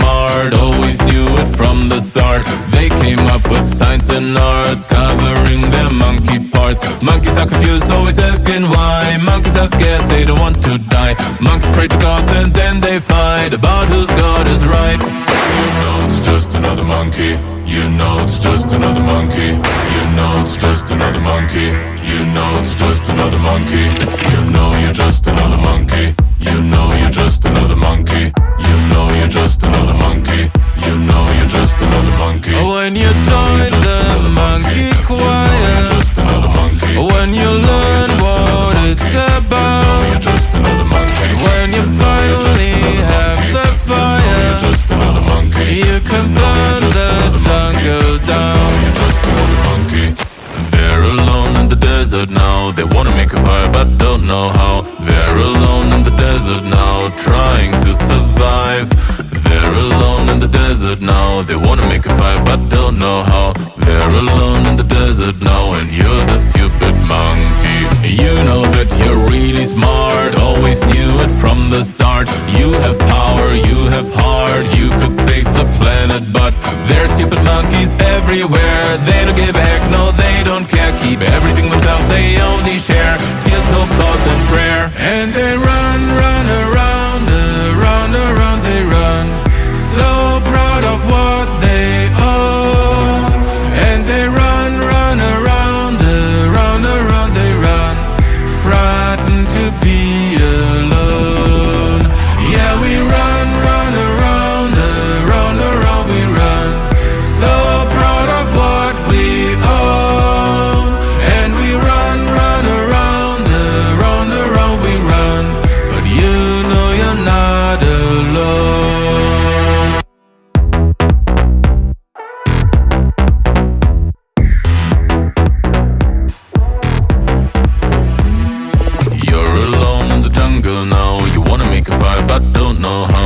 smart, always knew it from the start. They came up with science and arts, covering their monkey parts. Monkeys are confused, always asking why. Monkeys are scared, they don't want to die. Monkeys pray to gods and then they fight about whose god is right. You know it's just another monkey. You know it's just another monkey. You know it's just another monkey. You know it's just another monkey. You know you're just another monkey. You know you're just another monkey. You know you're just another monkey. You know you're just another monkey. When you join the monkey choir, just another monkey. when you learn what it's about, You're just another monkey. when you finally have the fire, Just another monkey. you can burn the jungle down. You're just another monkey. They're alone in the desert now. They wanna make a fire but don't know how. They're alone in the desert now, trying to survive. They're alone in the desert now. They wanna make a fire but don't know how. They're alone in the desert now, and you're the stupid monkey. You know that you're really smart, always knew it from the start. You have power, you have heart, you could save the planet, but there's stupid monkeys everywhere. They don't give a heck, no they don't care. Keep everything themselves, they only share tears, hope, thoughts and prayer. And they run, run around, around, around they run, so proud of what they own. And they run, run around, around, around they run, frightened to be alone. Yeah, we run, run around, around, around we run, so proud of what we own. And we run, run around, around, around we run, but you know you're not alone. You're alone in the jungle now. You wanna make a fire but don't know how.